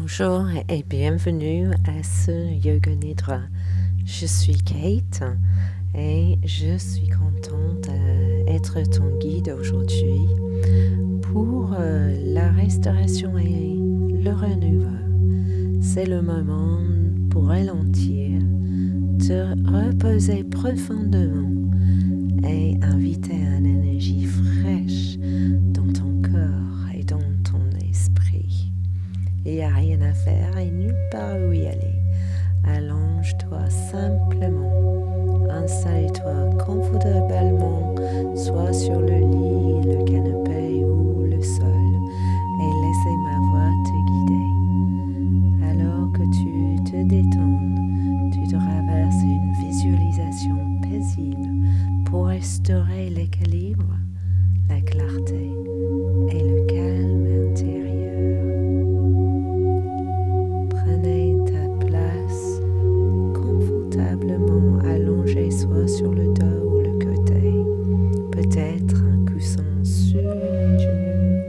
Bonjour et bienvenue à ce Yoga Nidra. Je suis Kate et je suis contente d'être ton guide aujourd'hui pour la restauration et le renouveau. C'est le moment pour ralentir, te reposer profondément et inviter une énergie fraîche dans ton corps et dans ton esprit. Il n'y a rien à faire et nulle part où y aller. Allonge-toi simplement. Installe-toi confortablement, soit sur le lit, le canapé ou le sol, et laissez ma voix te guider. Alors que tu te détends, tu traverses une visualisation paisible pour restaurer l'équilibre, la clarté et le calme intérieur. Prenez ta place confortablement allongé soit sur le dos ou le côté, peut-être un coussin sur les genoux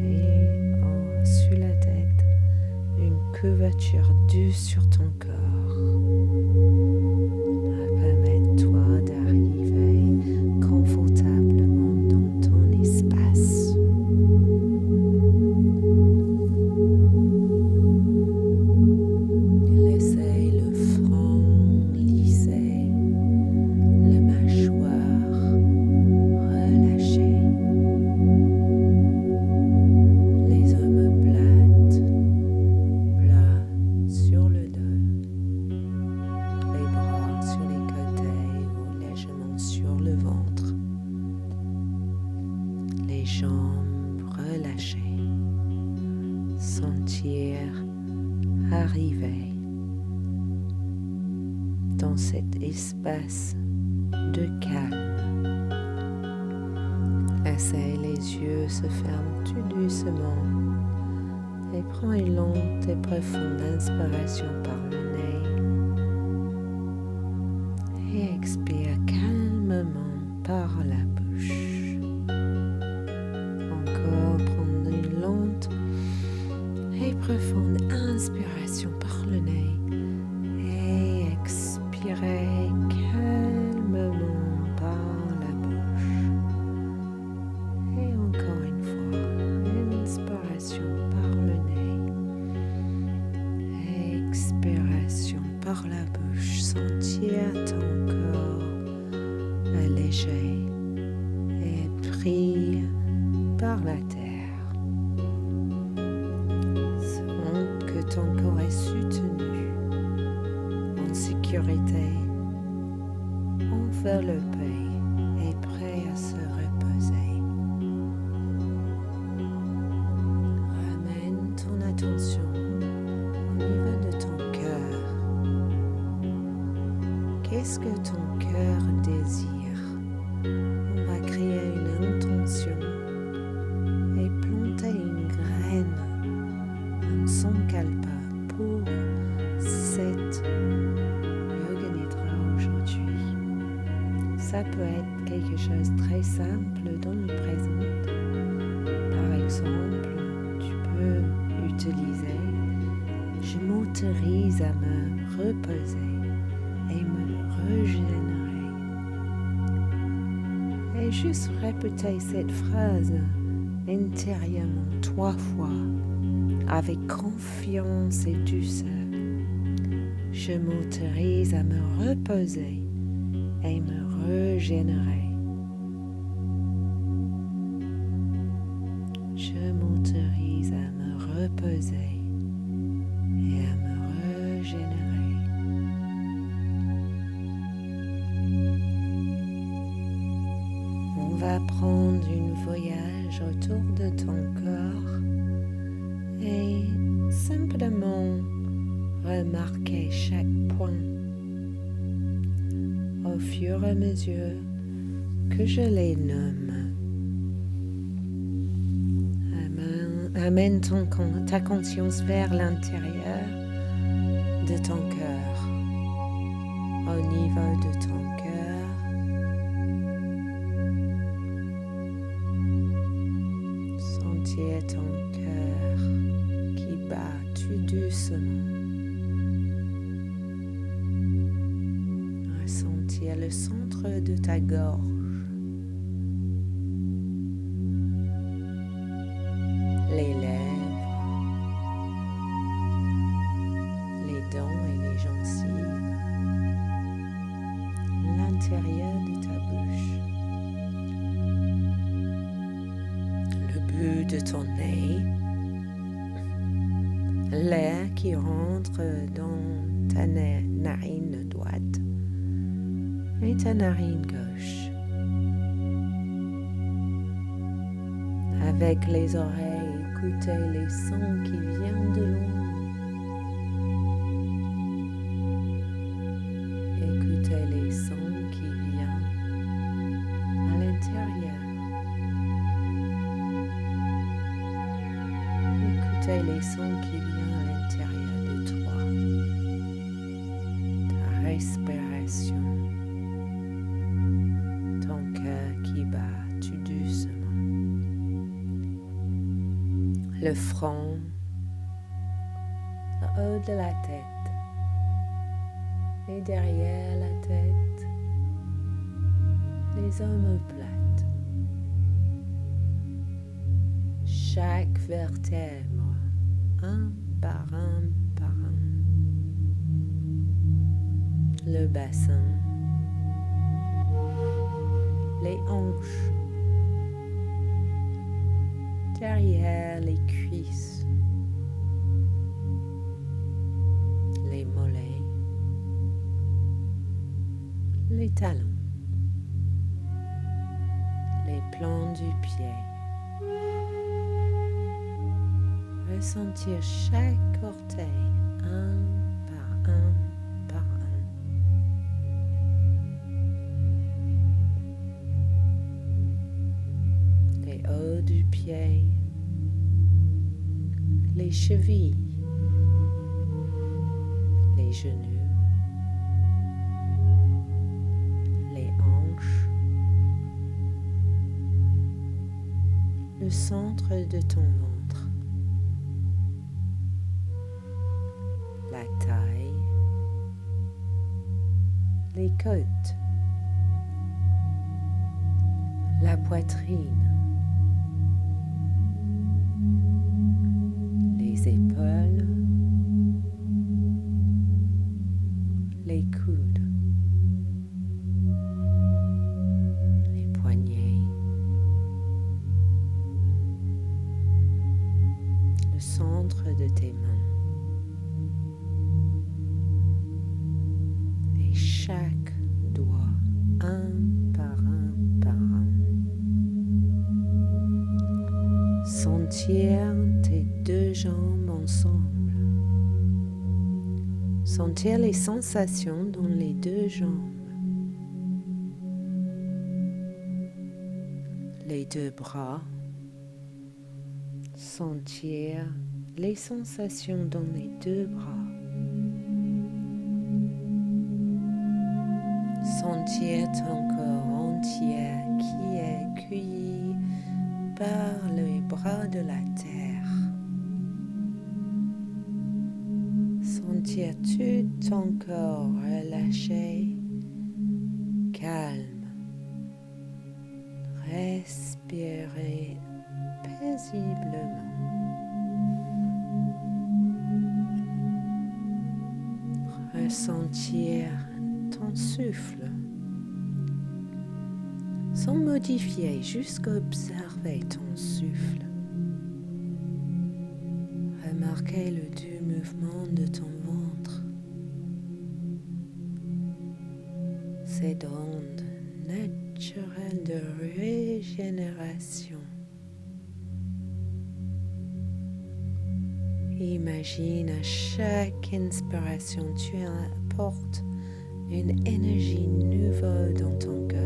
et sur la tête, une couverture douce sur ton corps. Permets-toi d'arriver confortablement dans ton espace. Laissez le front lisser, la mâchoire relâchée, les omoplates plats sur le dos, les bras sur les côtés ou légèrement sur le ventre, les jambes relâchées, sentir arriver dans cet espace de calme. Laissez les yeux se fermer tout doucement et prends une lente et profonde inspiration par le nez et expire calmement par la bouche. Encore prendre une lente et profonde inspiration par le nez et expirer calmement par la bouche. Et encore une fois, inspiration par le nez, expiration par la bouche. Sentir ton corps allégé et pris par la terre. Sens que ton corps est soutenu, en sécurité, enveloppé et prêt à se reposer. Ramène ton attention au niveau de ton cœur. Qu'est-ce que ton cœur désire? On va créer une intention et planter une graine, un sankalpa pour cette Yoga Nidra aujourd'hui. Ça peut être quelque chose de très simple dans le présent. Par exemple, tu peux utiliser « Je m'autorise à me reposer et me régénérer ». Et juste répéter cette phrase intérieurement 3 fois avec confiance et douceur. Je m'autorise à me reposer et me régénérer. Je m'autorise à me reposer et à me régénérer. On va prendre un voyage autour de ton corps et simplement remarquer chaque point au fur et à mesure que je les nomme. Amène ta conscience vers l'intérieur de ton cœur, au niveau de ton cœur. Sentir ton cœur qui bat tout doucement. Ressentir le centre de ta gorge. Les lèvres, les dents et les gencives, l'intérieur de ta bouche, le bout de ton nez, l'air qui rentre dans ta narine droite et ta narine gauche. Avec les oreilles, écoutez les sons qui viennent de loin. Écoutez les sons qui viennent à l'intérieur. Écoutez les sons qui viennent à l'intérieur de toi. Ta respiration. Ton cœur qui bat tout doucement. Le front, le haut de la tête et derrière la tête, les omoplates. Chaque vertèbre, un par un par un. Le bassin, les hanches, derrière les cuisses, les mollets, les talons, les plans du pied. Ressentir chaque orteil, un par un par un. Les hauts du pied, les chevilles, les genoux, les hanches, le centre de ton ventre, la taille, les côtes, la poitrine, les épaules, les coudes, les poignets, le centre de tes mains. Et chaque doigt, un par un par un. Sentir tes deux jambes ensemble. Sentir les sensations dans les deux jambes. Les deux bras. Sentir les sensations dans les deux bras. Sentir ton corps entier qui est accueilli par les bras de la terre. Sentir tout ton corps relâché, calme. Respirer paisiblement. Ressentir ton souffle. Sans modifier, juste observer ton souffle. Remarquez le doux mouvement de ton ventre. Cette onde naturelle de régénération. Imagine à chaque inspiration, tu apportes une énergie nouvelle dans ton cœur.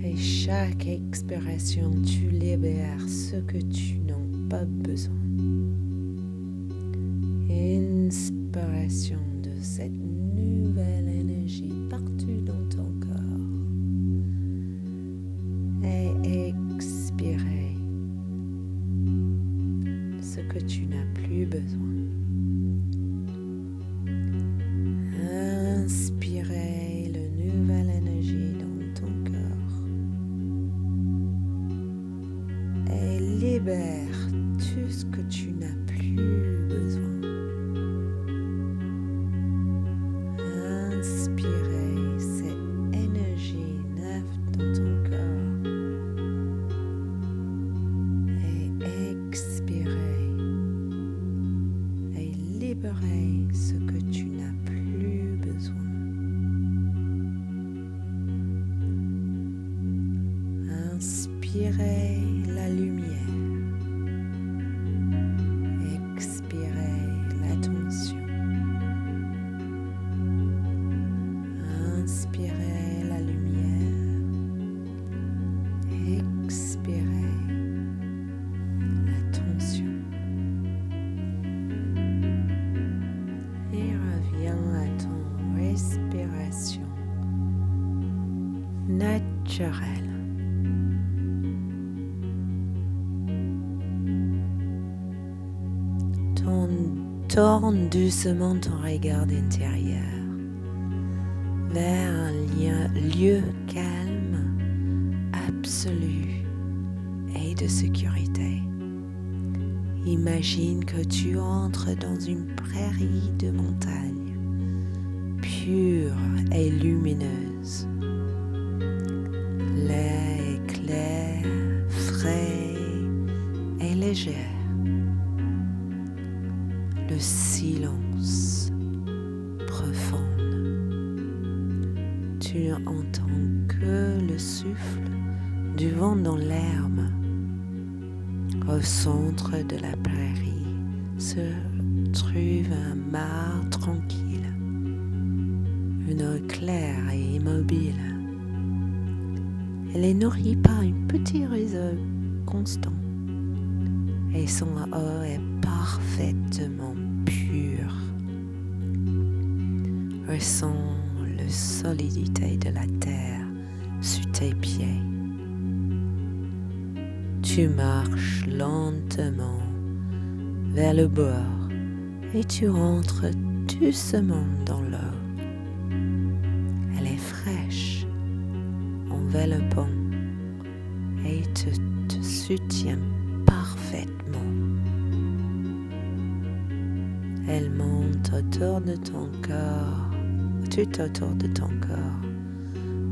Et chaque expiration, tu libères ce que tu n'as pas besoin. Inspiration de cette nouvelle énergie partout dans ton corps. Et expirez que tu n'as plus besoin. Inspirez la nouvelle énergie dans ton corps et libère tout ce que tu n'as plus besoin. Inspirez cette énergie neuve dans ton corps et expirez et libérez ce que tu n'as plus besoin. Inspirez la lumière. Expirez la tension. Inspirez la lumière. Expirez la tension. Et reviens à ton respiration naturelle. Tourne doucement ton regard intérieur vers un lieu calme, absolu et de sécurité. Imagine que tu entres dans une prairie de montagne, pure et lumineuse. L'air est clair, frais et léger. Le silence profond. Tu n'entends que le souffle du vent dans l'herbe. Au centre de la prairie se trouve un mar tranquille, une eau claire et immobile. Elle est nourrie par un petit réseau constant et son eau est parfaitement pure. Ressens la solidité de la terre sous tes pieds. Tu marches lentement vers le bord et tu rentres doucement dans l'eau. Elle est fraîche, enveloppante et te soutient parfaitement. Elle monte autour de ton corps, tout autour de ton corps.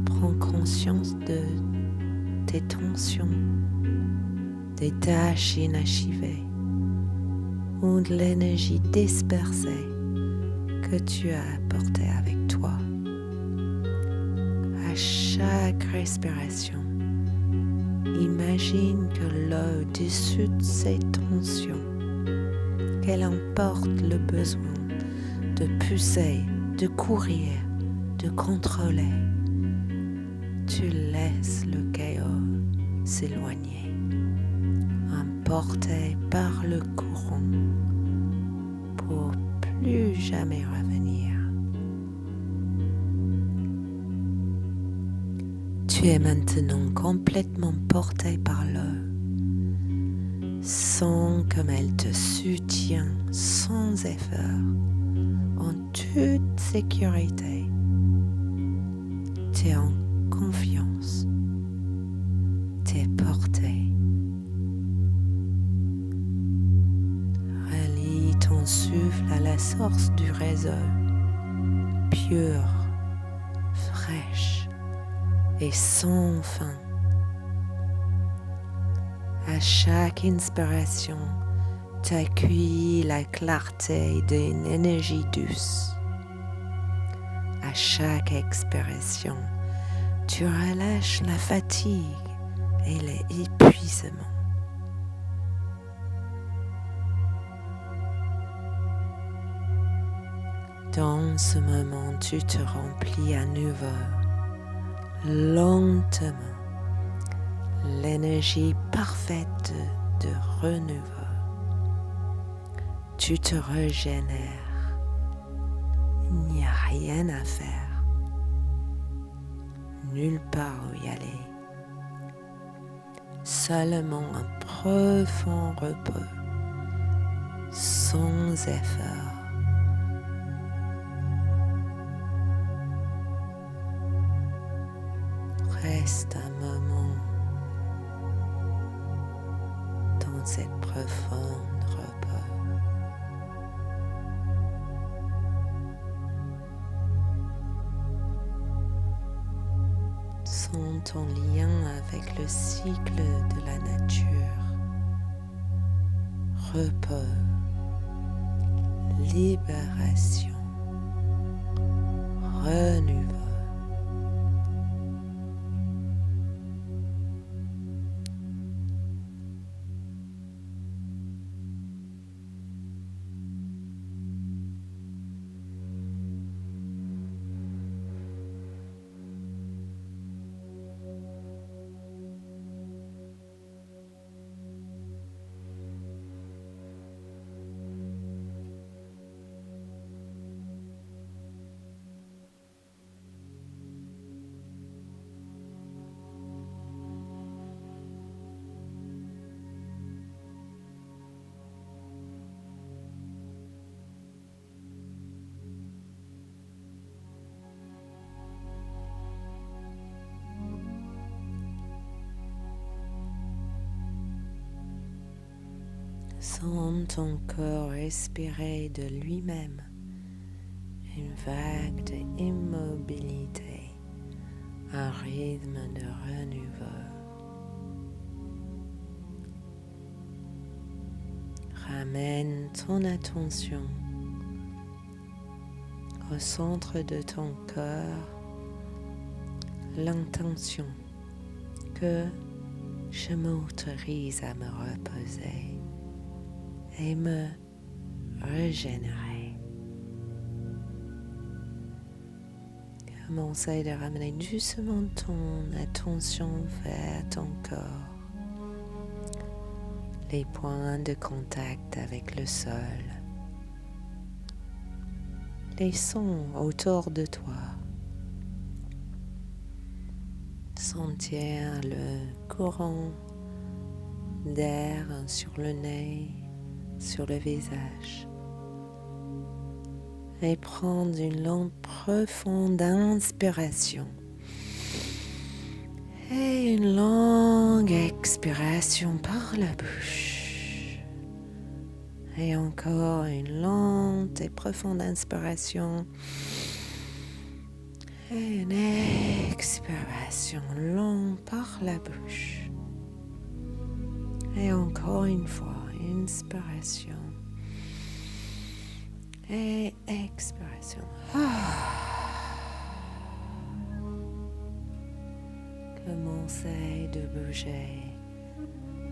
Prends conscience de tes tensions, des tâches inachevées ou de l'énergie dispersée que tu as apportée avec toi. À chaque respiration, imagine que l'eau dissout ces tensions, qu'elle emporte le besoin de pousser, de courir, de contrôler. Tu laisses le chaos s'éloigner, emporté par le courant pour plus jamais revenir. Tu es maintenant complètement porté par l'eau. Sens comme elle te soutient sans effort, en toute sécurité. Tu es en confiance. Tu es porté. Relie ton souffle à la source du réseau, pure, fraîche et sans fin. À chaque inspiration, tu accueillis la clarté d'une énergie douce. À chaque expiration, tu relâches la fatigue et l'épuisement. Dans ce moment, tu te remplis à nouveau, lentement, l'énergie parfaite de renouveau. Tu te régénères. Il n'y a rien à faire. Nulle part où y aller. Seulement un profond repos sans effort. Reste un moment dans cette profonde repos. Sens ton lien avec le cycle de la nature. Repos, libération, renouveau. Sens ton corps respirer de lui-même, une vague d'immobilité, un rythme de renouveau. Ramène ton attention au centre de ton corps, l'intention que je m'autorise à me reposer et me régénérer. Commencez de ramener doucement ton attention vers ton corps, les points de contact avec le sol, les sons autour de toi. Sentir le courant d'air sur le nez, sur le visage. Et prendre une longue profonde inspiration. Et une longue expiration par la bouche. Et encore une lente et profonde inspiration. Et une expiration longue par la bouche. Et encore une fois, inspiration. Et expiration. Commencez de bouger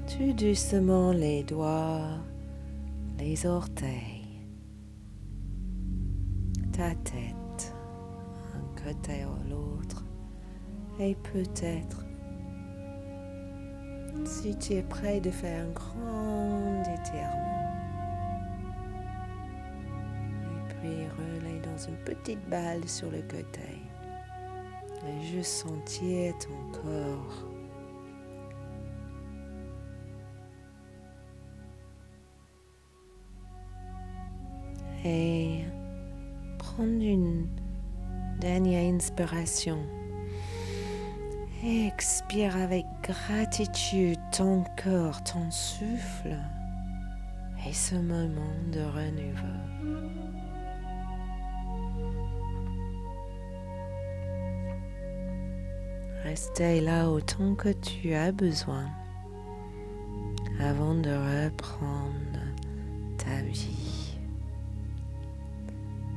tout doucement les doigts, les orteils, ta tête, un côté ou l'autre, et peut-être, si tu es prêt de faire un grand étirement, et puis relais dans une petite balle sur le côté, et juste sentir ton corps. Et prendre une dernière inspiration. Et expire avec gratitude ton corps, ton souffle et ce moment de renouveau. Restez là autant que tu as besoin avant de reprendre ta vie.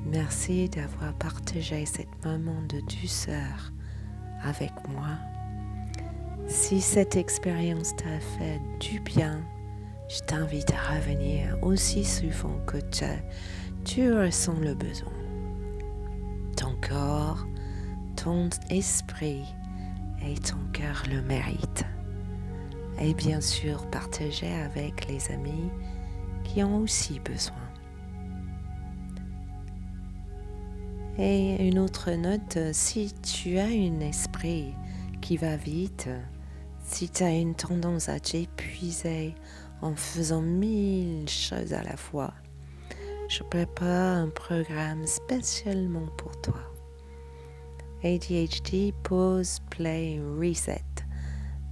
Merci d'avoir partagé ce moment de douceur avec moi. Si cette expérience t'a fait du bien, je t'invite à revenir aussi souvent que tu ressens le besoin. Ton corps, ton esprit et ton cœur le méritent. Et bien sûr, partager avec les amis qui ont aussi besoin. Et une autre note, si tu as un esprit qui va vite, si tu as une tendance à t'épuiser en faisant 1000 choses à la fois. Je prépare un programme spécialement pour toi. ADHD Pause, Play, Reset.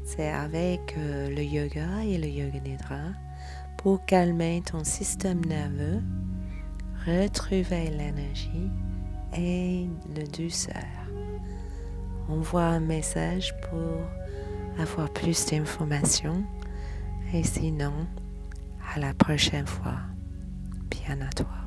C'est avec le yoga et le yoga nidra pour calmer ton système nerveux, retrouver l'énergie et la douceur. Envoie un message pour avoir plus d'informations et sinon, à la prochaine fois. Bien à toi.